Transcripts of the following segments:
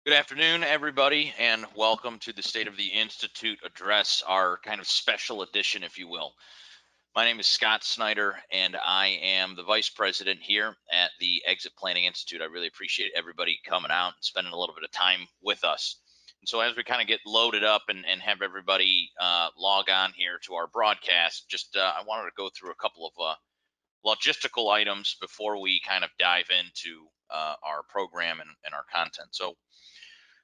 Good afternoon, everybody, and welcome to the State of the Institute address, our kind of special edition, if you will. My name is Scott Snider, and I am the vice president here at the Exit Planning Institute. I really appreciate everybody coming out and spending a little bit of time with us. And so, as we kind of get loaded up and have everybody log on here to our broadcast, I wanted to go through a couple of logistical items before we kind of dive into our program and our content. So,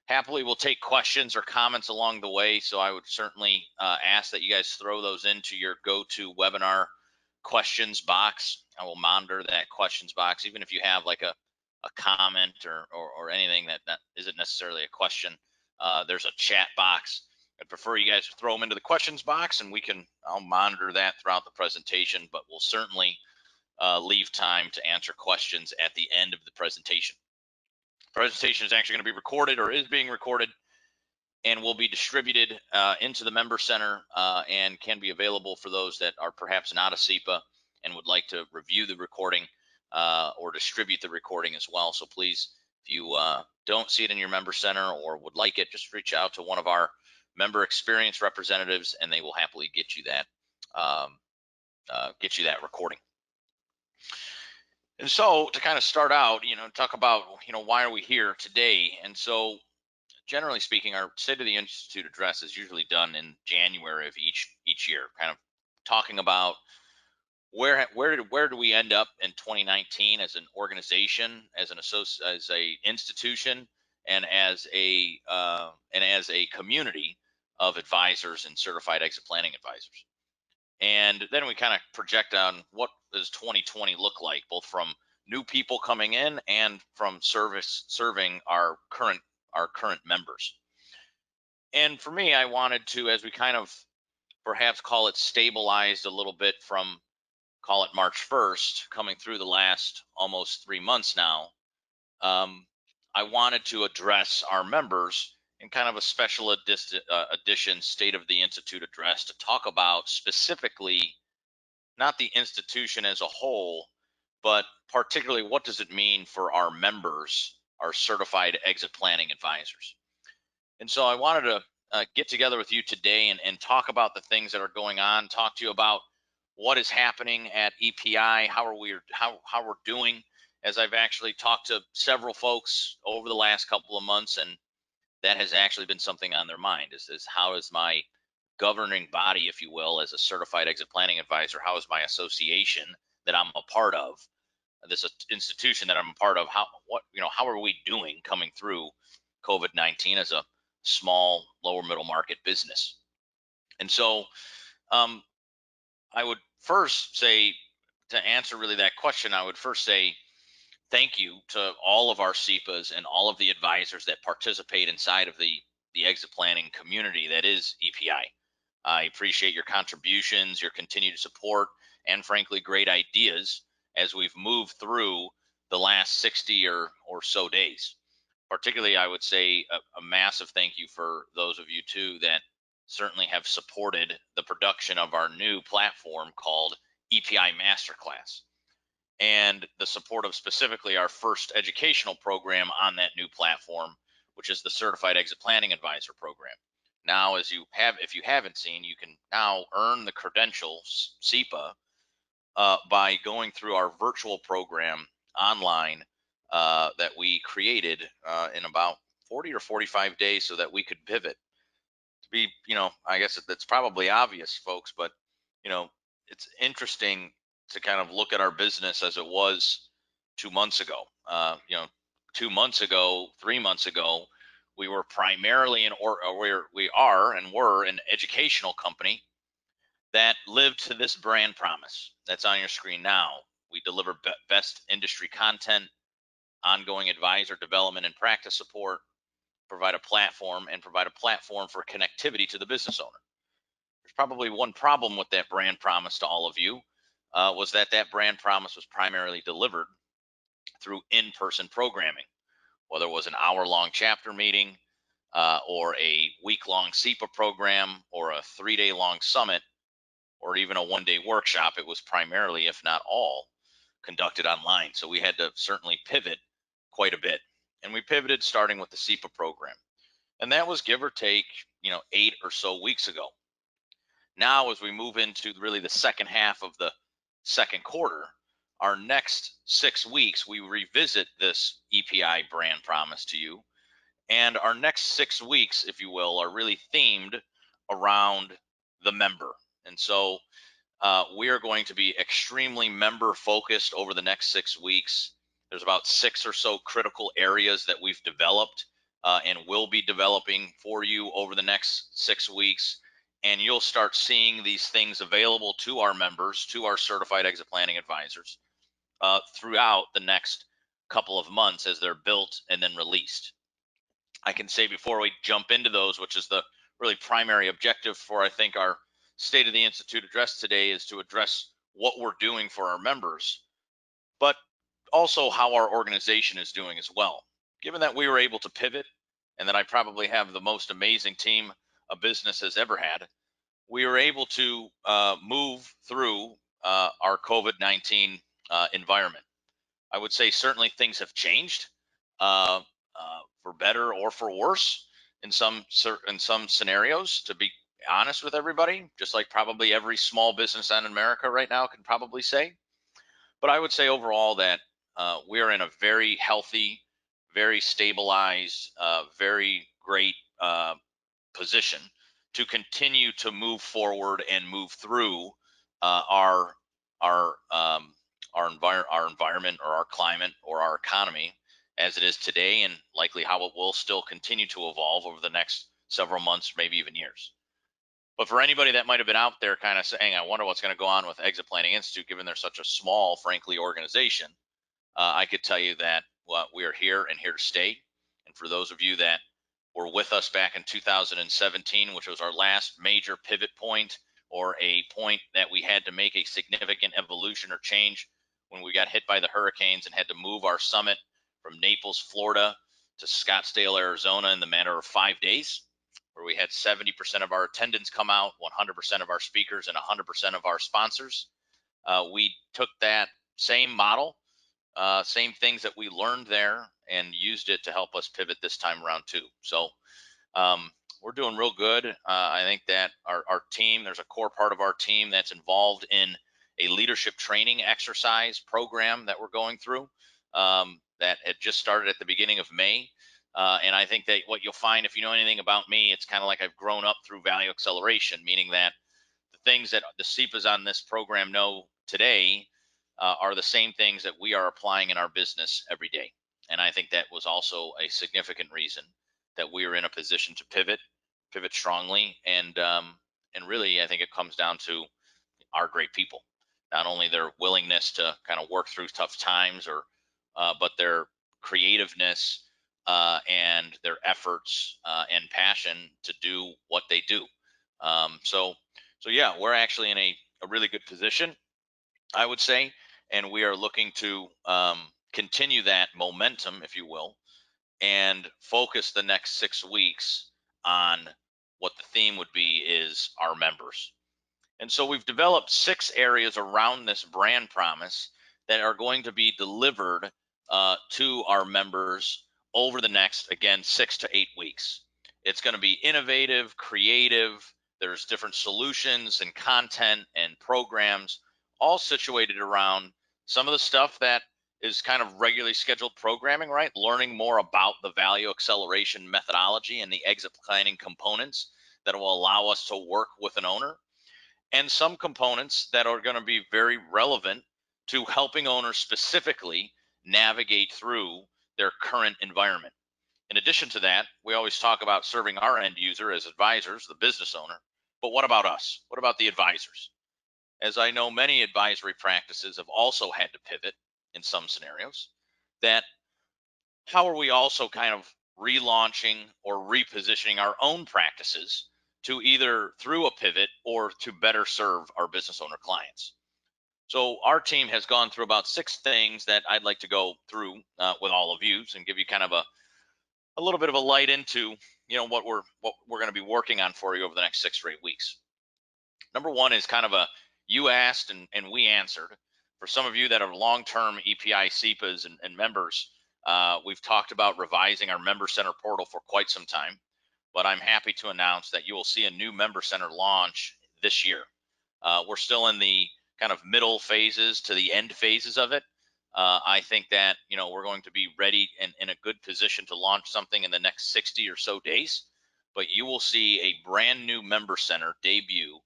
happily we'll take questions or comments along the way, so I would certainly ask that you guys throw those into your go-to webinar questions box. I will monitor that questions box, even if you have like a comment or anything that isn't necessarily a question. There's a chat box. I'd prefer you guys throw them into the questions box, and I'll monitor that throughout the presentation, but we'll certainly leave time to answer questions at the end of the presentation. Presentation is actually going to be recorded, or is being recorded, and will be distributed into the member center and can be available for those that are perhaps not a CEPA and would like to review the recording or distribute the recording as well. So please, if you don't see it in your member center or would like it, just reach out to one of our member experience representatives, and they will happily get you that recording. And so, to kind of start out, talk about, why are we here today? And so, generally speaking, our State of the Institute address is usually done in January of each year, kind of talking about where do we end up in 2019 as an organization, as a institution, and as a community of advisors and certified exit planning advisors. And then we kind of project on what does 2020 look like, both from new people coming in and from serving our current members. And for me, I wanted to, as we kind of perhaps call it stabilized a little bit from, call it March 1st, coming through the last almost 3 months now, I wanted to address our members in kind of a special edition State of the Institute address to talk about specifically not the institution as a whole, but particularly what does it mean for our members, our certified exit planning advisors. And so I wanted to get together with you today and talk about the things that are going on, talk to you about what is happening at EPI, how we're doing, as I've actually talked to several folks over the last couple of months, and that has actually been something on their mind is how is my governing body, if you will, as a certified exit planning advisor, how is my association that I'm a part of, this institution that I'm a part of, how are we doing coming through COVID-19 as a small lower middle market business? And so I would first say, to answer really that question, I would first say thank you to all of our CEPAs and all of the advisors that participate inside of the exit planning community that is EPI. I appreciate your contributions, your continued support, and frankly, great ideas as we've moved through the last 60 or so days. Particularly, I would say a massive thank you for those of you too that certainly have supported the production of our new platform called EPI Masterclass, and the support of specifically our first educational program on that new platform, which is the Certified Exit Planning Advisor program. Now, if you haven't seen, you can now earn the credentials, CEPA, by going through our virtual program online that we created in about 40 or 45 days so that we could pivot. To be, I guess that's probably obvious, folks, but, it's interesting to kind of look at our business as it was 2 months ago. 2 months ago, 3 months ago, we were primarily we are and were an educational company that lived to this brand promise that's on your screen now. We deliver best industry content, ongoing advisor development and practice support, provide a platform for connectivity to the business owner. There's probably one problem with that brand promise to all of you, was that brand promise was primarily delivered through in-person programming, whether it was an hour-long chapter meeting or a week-long CEPA program or a 3-day-long summit or even a 1-day workshop. It was primarily, if not all, conducted online. So we had to certainly pivot quite a bit. and we pivoted starting with the CEPA program. And that was give or take, 8 or so weeks ago. Now, as we move into really the second half of the second quarter, our next 6 weeks, we revisit this EPI brand promise to you. And our next 6 weeks, if you will, are really themed around the member. And so we are going to be extremely member focused over the next 6 weeks. There's about 6 or so critical areas that we've developed and will be developing for you over the next 6 weeks. And you'll start seeing these things available to our members, to our certified exit planning advisors throughout the next couple of months as they're built and then released. I can say before we jump into those, which is the really primary objective for, I think, our State of the Institute address today, is to address what we're doing for our members, but also how our organization is doing as well. Given that we were able to pivot and that I probably have the most amazing team a business has ever had, we were able to move through our COVID-19 environment. I would say certainly things have changed for better or for worse in some scenarios. To be honest with everybody, just like probably every small business in America right now can probably say. But I would say overall that we are in a very healthy, very stabilized, very great position to continue to move forward and move through our our our environment or our climate or our economy as it is today, and likely how it will still continue to evolve over the next several months, maybe even years. But for anybody that might have been out there kind of saying, I wonder what's going to go on with Exit Planning Institute, given they're such a small, frankly, organization, I could tell you that we are here and here to stay. And for those of you that were with us back in 2017, which was our last major pivot point, or a point that we had to make a significant evolution or change when we got hit by the hurricanes and had to move our summit from Naples, Florida to Scottsdale, Arizona in the matter of 5 days, where we had 70% of our attendants come out, 100% of our speakers, and 100% of our sponsors. We took that same model, same things that we learned there, and used it to help us pivot this time around too. So we're doing real good. I think that our team, there's a core part of our team that's involved in a leadership training exercise program that we're going through that had just started at the beginning of May. And I think that what you'll find, if you know anything about me, it's kind of like I've grown up through value acceleration, meaning that the things that the CEPAs on this program know today are the same things that we are applying in our business every day. And I think that was also a significant reason that we are in a position to pivot strongly. And really, I think it comes down to our great people, not only their willingness to kind of work through tough times, but their creativeness and their efforts and passion to do what they do. So yeah, we're actually in a really good position, I would say, and we are looking to continue that momentum, if you will, and focus the next 6 weeks on what the theme would be is our members. And so we've developed 6 areas around this brand promise that are going to be delivered to our members over the next, again, 6 to 8 weeks. It's going to be innovative, creative. There's different solutions and content and programs all situated around some of the stuff that is kind of regularly scheduled programming, right? Learning more about the value acceleration methodology and the exit planning components that will allow us to work with an owner, and some components that are going to be very relevant to helping owners specifically navigate through their current environment. In addition to that, we always talk about serving our end user as advisors, the business owner. But what about us? What about the advisors? As I know, many advisory practices have also had to pivot in some scenarios. That how are we also kind of relaunching or repositioning our own practices to either through a pivot or to better serve our business owner clients? So our team has gone through about 6 things that I'd like to go through with all of you and give you kind of a little bit of a light into what we're going to be working on for you over the next 6 or 8 weeks. Number one is kind of a you asked and we answered. For some of you that are long-term EPI CEPAs and members, We've talked about revising our member center portal for quite some time, but I'm happy to announce that you will see a new member center launch this year. We're still in the kind of middle phases to the end phases of it. I think that we're going to be ready and in a good position to launch something in the next 60 or so days. But you will see a brand new member center debut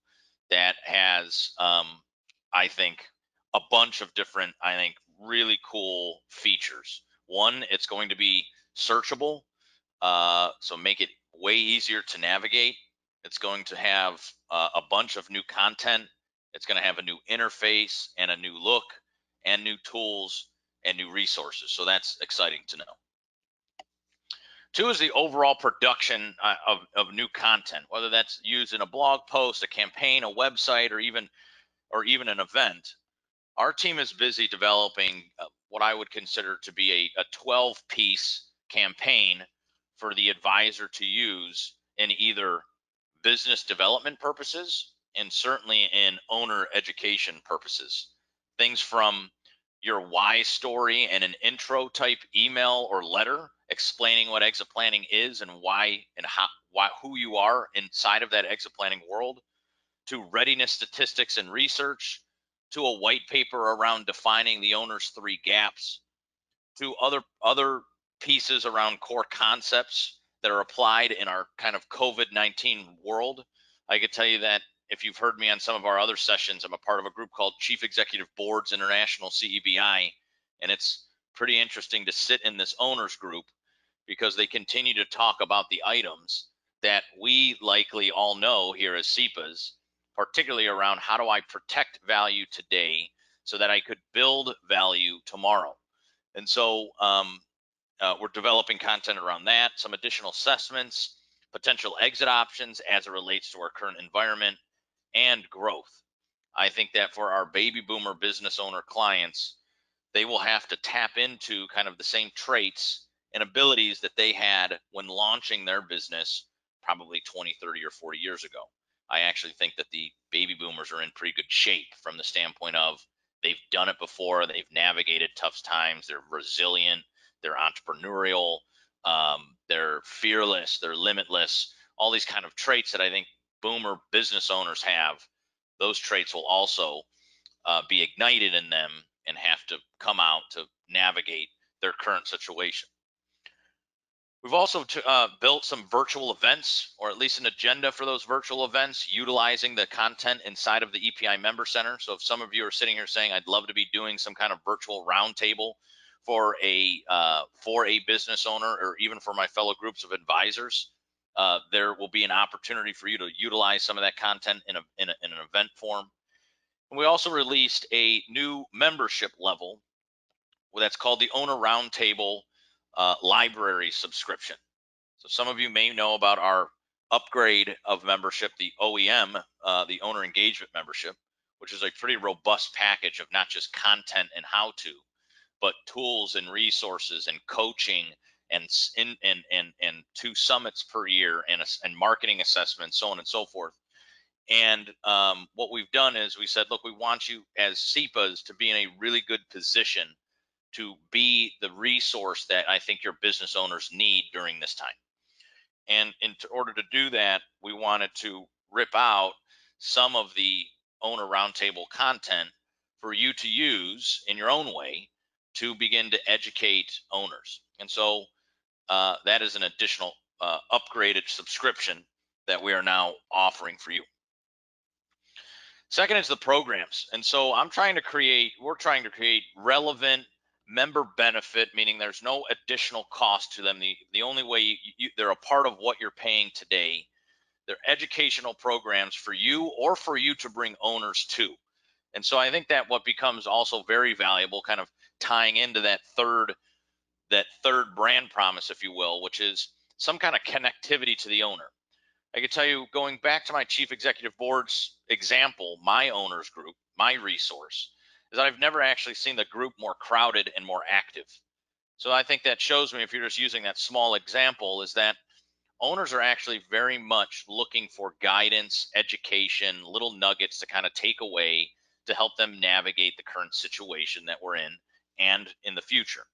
that has, I think, a bunch of different, I think, really cool features. One, it's going to be searchable, so make it way easier to navigate. It's going to have a bunch of new content. It's going to have a new interface and a new look and new tools and new resources. So that's exciting to know. Two is the overall production of new content, whether that's used in a blog post, a campaign, a website, or even an event. Our team is busy developing what I would consider to be a 12-piece campaign for the advisor to use in either business development purposes and certainly in owner education purposes. Things from your why story and an intro type email or letter explaining what exit planning is and why and who you are inside of that exit planning world, to readiness statistics and research, to a white paper around defining the owner's three gaps, to other pieces around core concepts that are applied in our kind of COVID-19 world. I could tell you that if you've heard me on some of our other sessions, I'm a part of a group called Chief Executive Boards International, CEBI, and it's pretty interesting to sit in this owners group because they continue to talk about the items that we likely all know here as CEPAs, particularly around how do I protect value today so that I could build value tomorrow. And so we're developing content around that, some additional assessments, potential exit options as it relates to our current environment, and growth. I think that for our baby boomer business owner clients, they will have to tap into kind of the same traits and abilities that they had when launching their business probably 20, 30, or 40 years ago. I actually think that the baby boomers are in pretty good shape from the standpoint of they've done it before, they've navigated tough times, they're resilient, they're entrepreneurial, they're fearless, they're limitless, all these kind of traits that I think boomer business owners have. Those traits will also be ignited in them and have to come out to navigate their current situation. We've also built some virtual events, or at least an agenda for those virtual events, utilizing the content inside of the EPI Member Center. So if some of you are sitting here saying, I'd love to be doing some kind of virtual roundtable for a business owner, or even for my fellow groups of advisors, there will be an opportunity for you to utilize some of that content in an event form. And we also released a new membership level that's called the Owner Roundtable Library subscription. So some of you may know about our upgrade of membership, the OEM, the Owner Engagement Membership, which is a pretty robust package of not just content and how to, but tools and resources and coaching and 2 summits per year and marketing assessments, so on and so forth. And what we've done is we said, look, we want you as CEPAs to be in a really good position to be the resource that I think your business owners need during this time. And in order to do that, we wanted to rip out some of the owner roundtable content for you to use in your own way to begin to educate owners. And so that is an additional upgraded subscription that we are now offering for you. Second is the programs. And so we're trying to create relevant member benefit, meaning there's no additional cost to them. The only way they're a part of what you're paying today. They're educational programs for you or for you to bring owners to. And so I think that what becomes also very valuable, kind of tying into that third brand promise, if you will, which is some kind of connectivity to the owner. I can tell you, going back to my chief executive board's example, my owners group, my resource, is that I've never actually seen the group more crowded and more active. So I think that shows me, if you're just using that small example, is that owners are actually very much looking for guidance, education, little nuggets to kind of take away to help them navigate the current situation that we're in and in the future.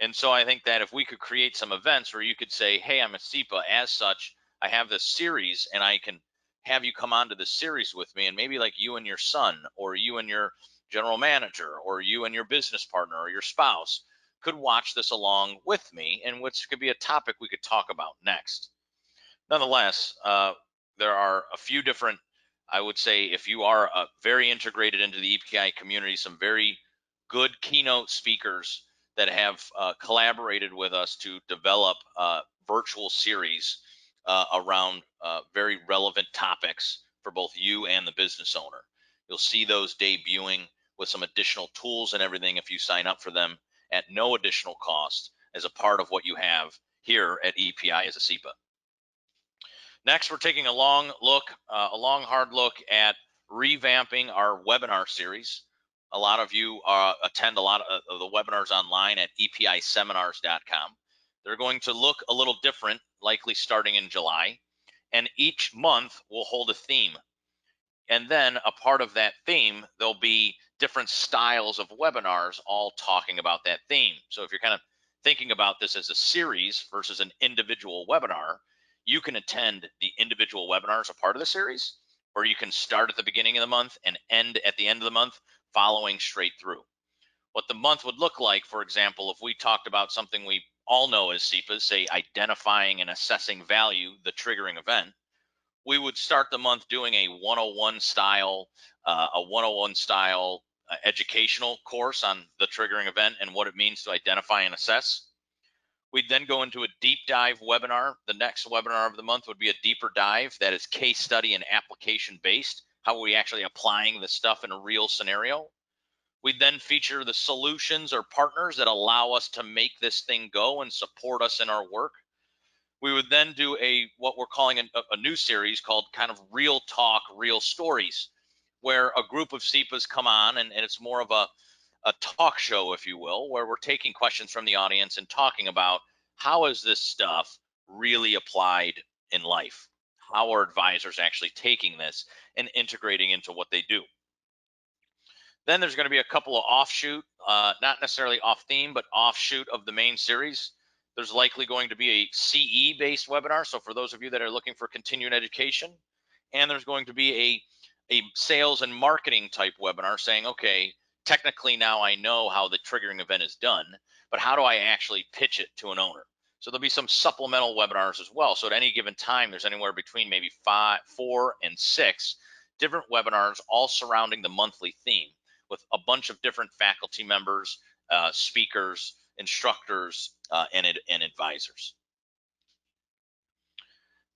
And so I think that if we could create some events where you could say, hey, I'm a CEPA, as such, I have this series and I can have you come onto the series with me, and maybe like you and your son, or you and your general manager, or you and your business partner, or your spouse could watch this along with me, and which could be a topic we could talk about next. Nonetheless, there are a few different, I would say, if you are very integrated into the EPI community, some very good keynote speakers that have collaborated with us to develop virtual series around very relevant topics for both you and the business owner. You'll see those debuting with some additional tools and everything if you sign up for them at no additional cost as a part of what you have here at EPI as a CEPA. Next, we're taking a long hard look at revamping our webinar series. A lot of you attend a lot of the webinars online at episeminars.com. They're going to look a little different, likely starting in July, and each month we'll hold a theme. And then a part of that theme, there'll be different styles of webinars all talking about that theme. So if you're kind of thinking about this as a series versus an individual webinar, you can attend the individual webinars a part of the series, or you can start at the beginning of the month and end at the end of the month, following straight through. What the month would look like, for example, if we talked about something we all know as CEPAs, say identifying and assessing value, the triggering event, we would start the month doing a 101 style educational course on the triggering event and what it means to identify and assess. We'd then go into a deep dive webinar. The next webinar of the month would be a deeper dive that is case study and application based. How are we actually applying the stuff in a real scenario? We'd then feature the solutions or partners that allow us to make this thing go and support us in our work. We would then do what we're calling a new series called kind of Real Talk, Real Stories, where a group of CEPAs come on, and it's more of a talk show, if you will, where we're taking questions from the audience and talking about how is this stuff really applied in life? How are advisors actually taking this and integrating into what they do? Then there's going to be a couple of offshoot, not necessarily off theme, but offshoot of the main series. There's likely going to be a CE based webinar. So for those of you that are looking for continuing education, and there's going to be a sales and marketing type webinar saying, okay, technically now I know how the triggering event is done, but how do I actually pitch it to an owner? So there'll be some supplemental webinars as well. So at any given time, there's anywhere between maybe 4 and 6 different webinars, all surrounding the monthly theme, with a bunch of different faculty members, speakers, instructors, and advisors.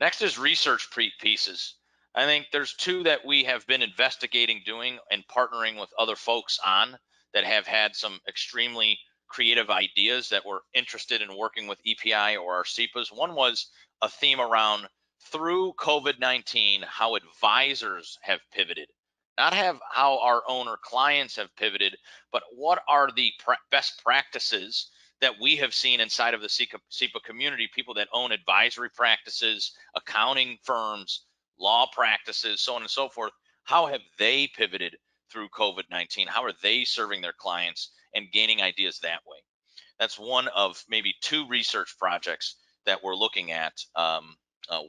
Next is research pieces. I think there's two that we have been investigating doing and partnering with other folks on that have had some extremely creative ideas that we're interested in working with EPI or our CEPAs. One was a theme around, through COVID-19, how advisors have pivoted. Not have how our owner clients have pivoted, but what are the best practices that we have seen inside of the CEPA community, people that own advisory practices, accounting firms, law practices, so on and so forth. How have they pivoted through COVID-19? How are they serving their clients and gaining ideas that way? That's one of maybe 2 research projects that we're looking at,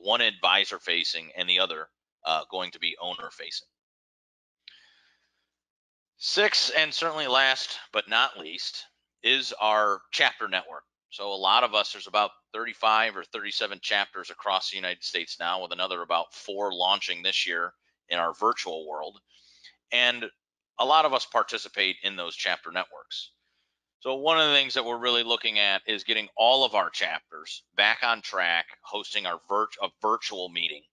one advisor facing and the other going to be owner facing. 6, and certainly last but not least, is our chapter network. So a lot of us, there's about 35 or 37 chapters across the United States now, with another about 4 launching this year in our virtual world. And a lot of us participate in those chapter networks. So one of the things that we're really looking at is getting all of our chapters back on track, hosting our virtual meeting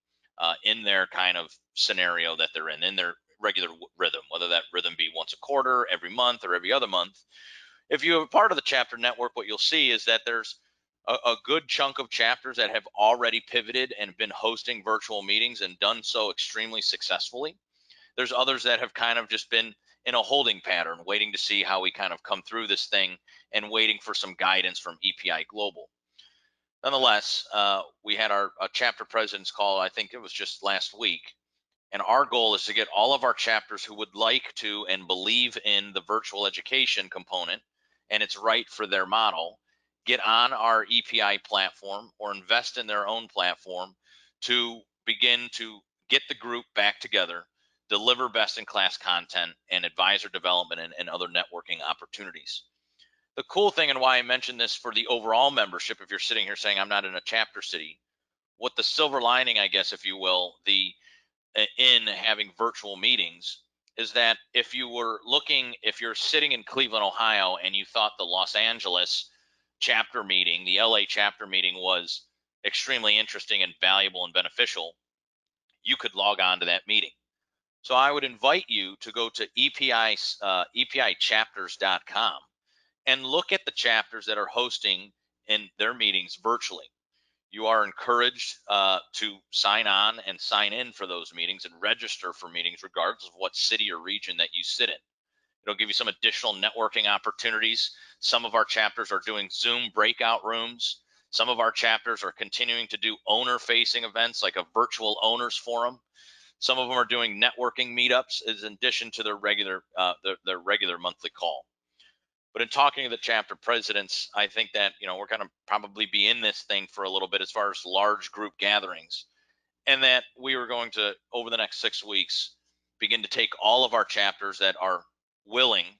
in their kind of scenario that they're in their regular rhythm, whether that rhythm be once a quarter, every month, or every other month. If you're a part of the chapter network, what you'll see is that there's a good chunk of chapters that have already pivoted and been hosting virtual meetings and done so extremely successfully. There's others that have kind of just been in a holding pattern, waiting to see how we kind of come through this thing and waiting for some guidance from EPI Global. Nonetheless, we had our chapter president's call, I think it was just last week, and our goal is to get all of our chapters who would like to and believe in the virtual education component and it's right for their model, get on our EPI platform or invest in their own platform to begin to get the group back together, deliver best in class content and advisor development and other networking opportunities. The cool thing, and why I mentioned this for the overall membership, if you're sitting here saying I'm not in a chapter city, what the silver lining, I guess, if you will, the in having virtual meetings is that if you're sitting in Cleveland, Ohio, and you thought the Los Angeles chapter meeting, the LA chapter meeting was extremely interesting and valuable and beneficial, you could log on to that meeting. So I would invite you to go to epichapters.com and look at the chapters that are hosting in their meetings virtually. You are encouraged to sign on and sign in for those meetings and register for meetings regardless of what city or region that you sit in. It'll give you some additional networking opportunities. Some of our chapters are doing Zoom breakout rooms. Some of our chapters are continuing to do owner facing events like a virtual owners forum. Some of them are doing networking meetups as in addition to their regular monthly call. But in talking to the chapter presidents, I think that we're going to probably be in this thing for a little bit as far as large group gatherings, and that we are going to, over the next 6 weeks, begin to take all of our chapters that are willing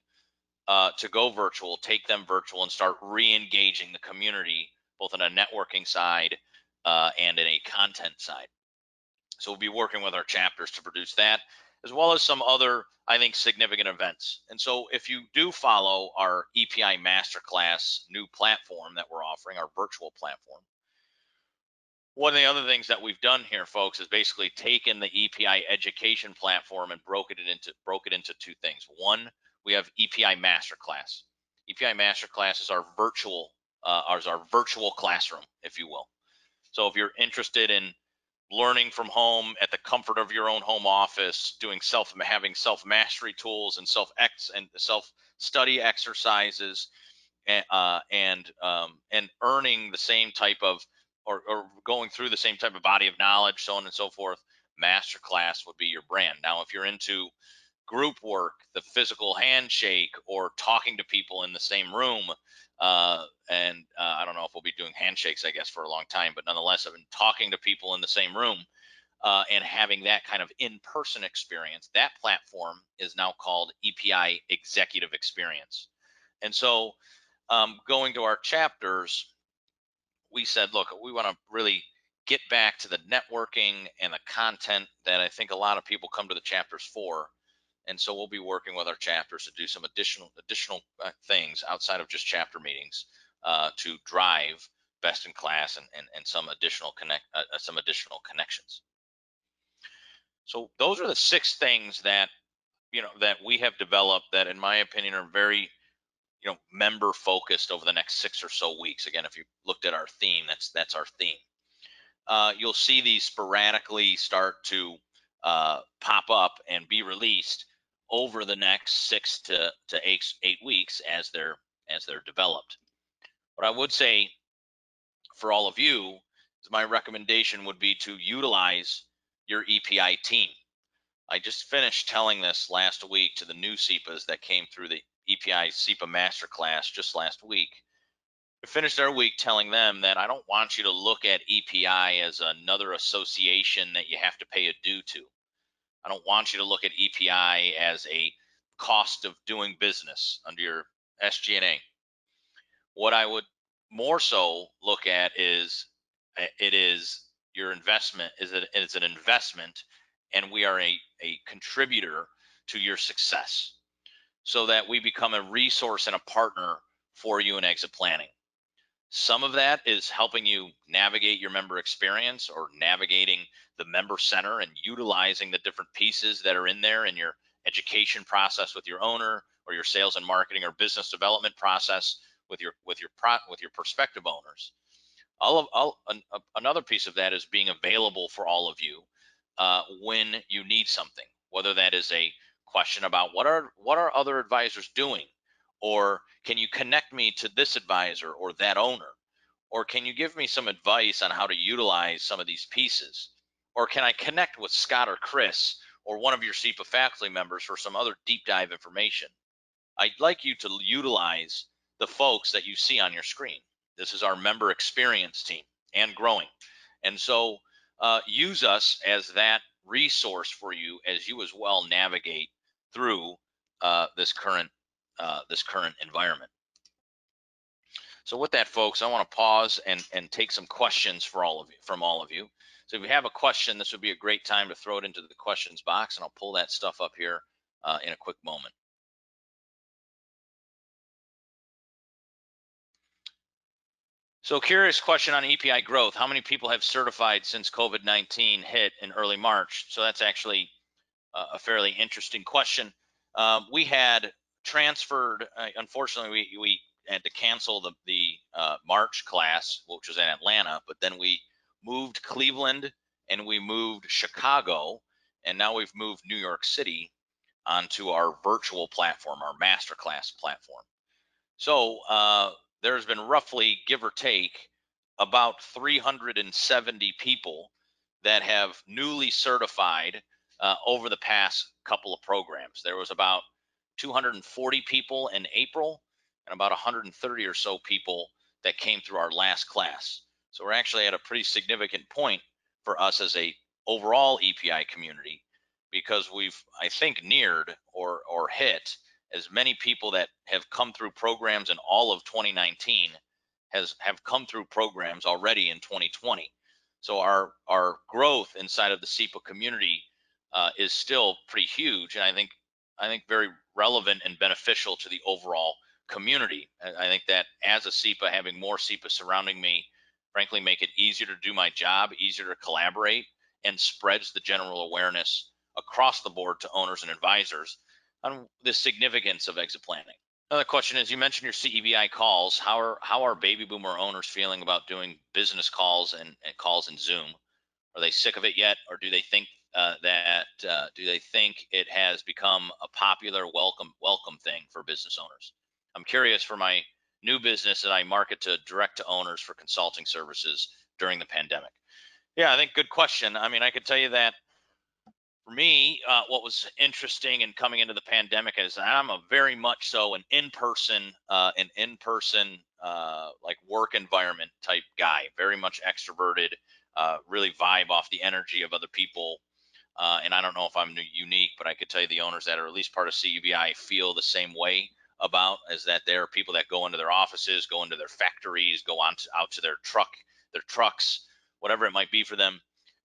to go virtual, take them virtual, and start re-engaging the community both on a networking side and in a content side. So we'll be working with our chapters to produce that, as well as some other, I think, significant events. And so if you do follow our EPI Masterclass new platform that we're offering, our virtual platform, one of the other things that we've done here, folks, is basically taken the EPI education platform and broke it into two things. One, we have EPI Masterclass. EPI Masterclass is our virtual classroom, if you will. So if you're interested in learning from home at the comfort of your own home office, having self mastery tools and self study exercises, and earning the same type of or going through the same type of body of knowledge, so on and so forth, Masterclass would be your brand. Now, if you're into group work, the physical handshake, or talking to people in the same room, and I don't know if we'll be doing handshakes, I guess, for a long time, but nonetheless, I've been talking to people in the same room and having that kind of in-person experience. That platform is now called EPI Executive Experience. And so going to our chapters, we said, look, we want to really get back to the networking and the content that I think a lot of people come to the chapters for. And so we'll be working with our chapters to do some additional things outside of just chapter meetings to drive best in class and some additional connections. So those are the 6 things that that we have developed that, in my opinion, are very member focused over the next 6 or so weeks. Again, if you looked at our theme, that's our theme. You'll see these sporadically start to pop up and be released over the next 6 to 8 weeks as they're developed. What I would say for all of you is my recommendation would be to utilize your EPI team. I just finished telling this last week to the new CEPAs that came through the EPI CEPA Masterclass just last week. I finished our week telling them that I don't want you to look at EPI as another association that you have to pay a due to. I don't want you to look at EPI as a cost of doing business under your SG&A. What I would more so look at is it is your investment. It's an investment, and we are a contributor to your success, so that we become a resource and a partner for you in exit planning. Some of that is helping you navigate your member experience or navigating the member center and utilizing the different pieces that are in there in your education process with your owner, or your sales and marketing or business development process with your prospective owners. Another piece of that is being available for all of you when you need something, whether that is a question about what are other advisors doing, or can you connect me to this advisor or that owner, or can you give me some advice on how to utilize some of these pieces, or can I connect with Scott or Chris or one of your CEPA faculty members for some other deep dive information. I'd like you to utilize the folks that you see on your screen. This is our member experience team and growing. And so use us as that resource for you as you as well navigate through this current environment. So with that, folks, I want to pause and take some questions for all of you from all of you. So if you have a question, this would be a great time to throw it into the questions box, and I'll pull that stuff up here in a quick moment. So curious question on EPI growth. How many people have certified since COVID-19 hit in early March? So that's actually a fairly interesting question. We had transferred, unfortunately, we had to cancel the March class, which was in Atlanta, but then we moved Cleveland and we moved Chicago, and now we've moved New York City onto our virtual platform, our masterclass platform. So there's been roughly, give or take, about 370 people that have newly certified over the past couple of programs. There was about 240 people in April and about 130 or so people that came through our last class. So we're actually at a pretty significant point for us as a overall EPI community, because we've, I think, neared or hit as many people that have come through programs in all of 2019 have come through programs already in 2020. So our growth inside of the CEPA community is still pretty huge, and I think very relevant and beneficial to the overall community. I think that as a CEPA, having more CEPA surrounding me, frankly, make it easier to do my job, easier to collaborate, and spreads the general awareness across the board to owners and advisors on the significance of exit planning. Another question is, you mentioned your CEBI calls. How are baby boomer owners feeling about doing business calls and calls in Zoom? Are they sick of it yet, or do they think do they think it has become a popular welcome thing for business owners? I'm curious for my new business that I market to direct to owners for consulting services during the pandemic. Yeah, I think good question. I mean, I could tell you that for me, what was interesting in coming into the pandemic is I'm a very much so an in person like work environment type guy, very much extroverted, really vibe off the energy of other people. And I don't know if I'm unique, but I could tell you the owners that are at least part of CUBI feel the same way about, is that there are people that go into their offices, go into their factories, go on out to their trucks, whatever it might be for them,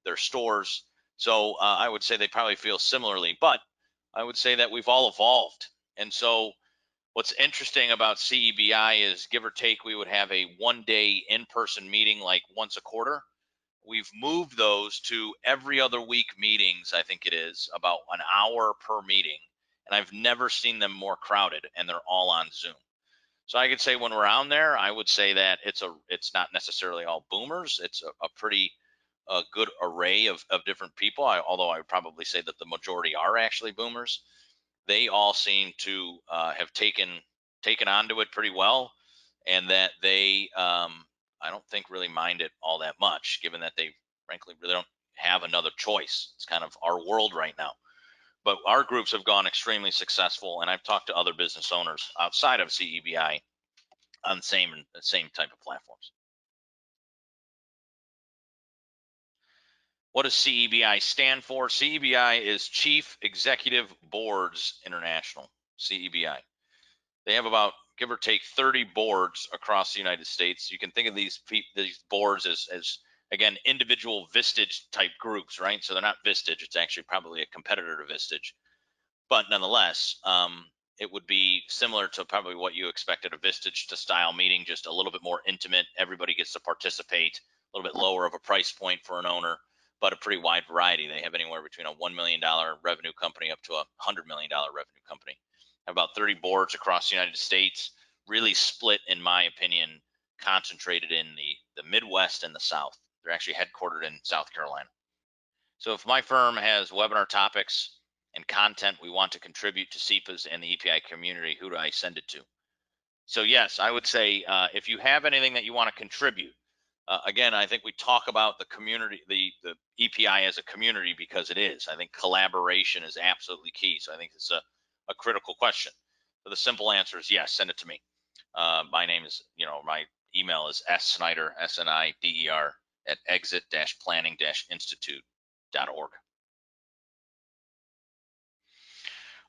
their stores. So I would say they probably feel similarly, but I would say that we've all evolved. And so what's interesting about CEBI is, give or take, we would have a 1-day in-person meeting like once a quarter. We've moved those to every other week meetings. I think it is about an hour per meeting, and I've never seen them more crowded, and they're all on Zoom. So I could say when we're on there, I would say that it's not necessarily all boomers. It's a pretty good array of different people. Although I would probably say that the majority are actually boomers. They all seem to have taken onto it pretty well, and that they I don't think really mind it all that much, given that they frankly really don't have another choice. It's kind of our world right now. But our groups have gone extremely successful, and I've talked to other business owners outside of CEBI on the same type of platforms. What does CEBI stand for? CEBI is Chief Executive Boards International. CEBI. They have about, give or take, 30 boards across the United States. You can think of these boards as again, individual Vistage type groups, right? So they're not Vistage. It's actually probably a competitor to Vistage. But nonetheless, it would be similar to probably what you expected a Vistage to style meeting, just a little bit more intimate. Everybody gets to participate, a little bit lower of a price point for an owner, but a pretty wide variety. They have anywhere between a $1 million revenue company up to a $100 million revenue company. Have about 30 boards across the United States, really split, in my opinion, concentrated in the Midwest and the South. They're actually headquartered in South Carolina. So if my firm has webinar topics and content we want to contribute to CEPAs and the EPI community, who do I send it to? So yes, I would say if you have anything that you want to contribute, again, I think we talk about the community, the EPI as a community, because it is. I think collaboration is absolutely key. So I think it's a critical question. So the simple answer is yes, send it to me. My name is, my email is ssnider, SNIDER, at exit-planning-institute.org.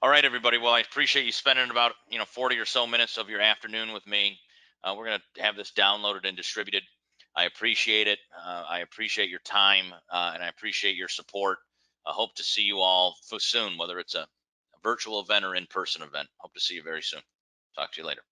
All right, everybody. Well, I appreciate you spending about 40 or so minutes of your afternoon with me. We're going to have this downloaded and distributed. I appreciate it. I appreciate your time, and I appreciate your support. I hope to see you all soon, whether it's a virtual event or in-person event. Hope to see you very soon. Talk to you later.